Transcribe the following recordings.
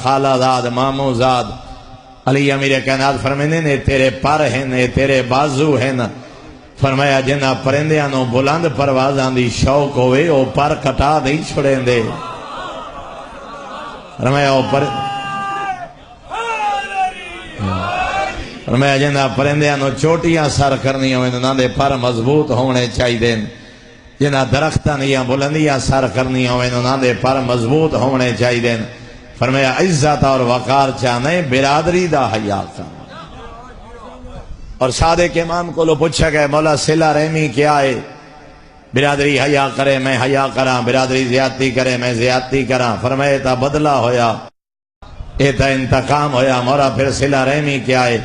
خالہ زاد مامو زاد علی امیر کائنات فرمینے نے تیرے پر ہیں نے تیرے بازو ہیں نا فرمایا جنہ پرندیاں نو بلند پروازاں دی شوق ہوئے او پر کٹا نہیں چھڑیں دے فرمایا او فرمایا جنہ پرندیاں نو چوٹیاں سر کرنی ہوئے نا دے پر مضبوط ہونے چاہی دیں جنہ درختاں یا بلندیاں سر کرنی ہوئے نا دے پر مضبوط ہونے چاہی دیں فرمایا عزت اور وقار چاہنے برادری دا حیا کا اور صادق امام کو لو پوچھا گئے مولا صلہ رحمی کیا ہے برادری حیا کرے میں حیا کراں برادری زیادتی کرے میں زیادتی کراں فرمایا تا بدلہ ہویا اے تا انتقام ہویا مولا پھر صلہ رحمی کیا ہے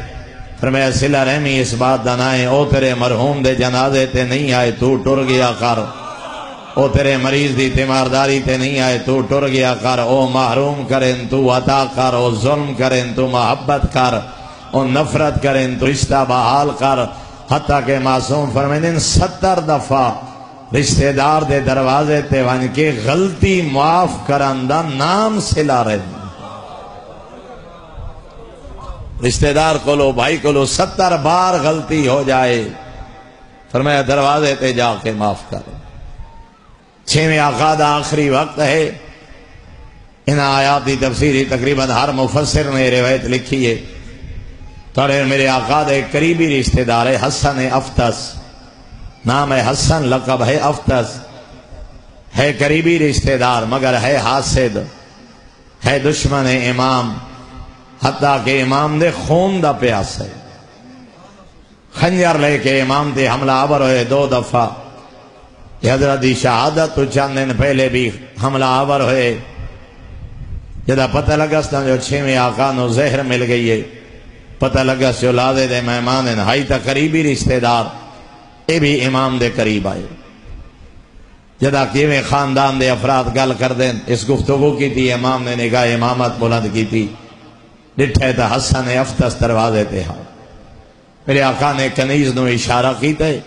فرمایا صلہ رحمی اس بات دنائیں او تیرے مرحوم دے جنازے تے نہیں آئے تو ٹر گیا کر او تیرے مریض دی تیمارداری تے نہیں آئے تو ٹر گیا کر او محروم کریں تو عطا کر او ظلم کریں تو محبت کر او نفرت کریں تو رشتہ بحال کر حتیٰ کہ معصوم فرمائیں 70 دفعہ رشتہ دار دے دروازے تے ون کے غلطی معاف کرندہ نام صلہ رحمی رشتہ دار کو لو بھائی کو لو 70 بار غلطی ہو جائے فرمایا دروازے تے جا کے معاف کر 6ویں آقا دا آخری وقت ہے ان آیات دی تفسیری تقریباً ہر مفسر نے روایت لکھی ہے تارے میرے آقا دے قریبی رشتہ دار ہے حسن افتس نام ہے حسن لقب ہے افتس ہے قریبی رشتہ دار مگر ہے حاسد ہے دشمن امام حتیٰ کہ امام دے خون دا پیاس ہے خنجر لے کے امام دے حملہ آور ہوئے 2 دفعہ یہ حضرت دی شہادت تو چند دن پہلے بھی حملہ آور ہوئے جدہ پتہ لگا ستا جو 6ویں آقا نو زہر مل گئی ہے پتہ لگا سے اولادے دے مہمان ہیں ہائی تا قریبی رشتہ دار اے بھی امام دے قریب آئے جدہ کیویں خاندان دے افراد گل کر دیں اس گفتگو کی تھی امام نے نگاہ امامت بلند کی تھی ڈٹھے تا حسن افتس دروازے تے ہاں میرے آقا نے کنیز نو اشارہ کی تے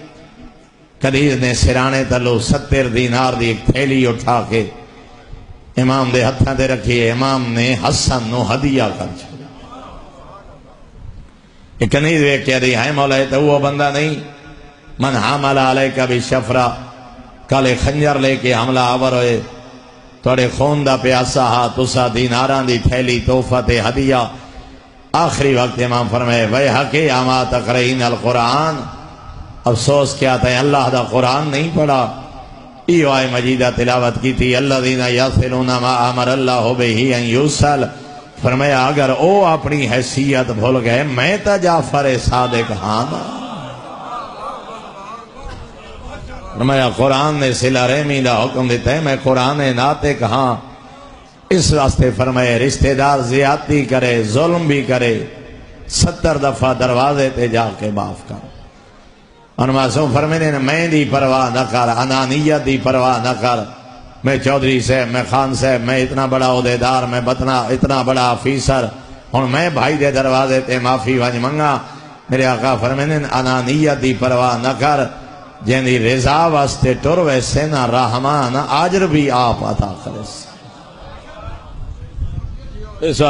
کنیز نے سرانے تلو 70 دینار دی ایک تھیلی اٹھا کے امام دے ہتھاں دے رکھی امام نے حسن نو ہدیہ کر چھوڑا ایک کنیز وے کیا دی ہے مولا تو وہ بندہ نہیں من حامل علیکہ بھی شفرہ کالے خنجر لے کے حملہ آور ہوئے توڑے خون دا پیاسا ہا تسا دیناران دی تھیلی توفت ہدیہ آخری وقت امام فرمائے وَيْحَكِ اَمَا تَقْرَئِينَ الْقُرْآنِ افسوس کیا تھا اللہ دا قرآن نہیں پڑھا ایو آئے مجیدہ تلاوت کی تھی الَّذِينَ يَصِلُونَ مَا أَمَرَ اللَّهُ بِهِ أَن يُوصَلَ فرمایا اگر او اپنی حیثیت بھول گئے میں تا جعفر صادق ہاں فرمایا قرآن نے صلہ رحمی دا حکم دیتا ہے میں قرآن ناطق ہاں اس واسطے فرمائے رشتہ دار زیادتی کرے ظلم بھی کرے 70 دفعہ دروازے تے جا کے معاف کر اور معصوم فرمینے میں دی پرواہ نہ کر انانیت دی پرواہ نہ کر میں چودھری سے میں خان سے میں اتنا بڑا عہدیدار میں اتنا بڑا افیسر اور میں بھائی دے دروازے تے معافی وانج منگا میرے آقا فرمینے انانیت دی پرواہ نہ کر جن دی رضا واسطے ٹر ویسے نہ رحمان آجر بھی آپ عطا کرے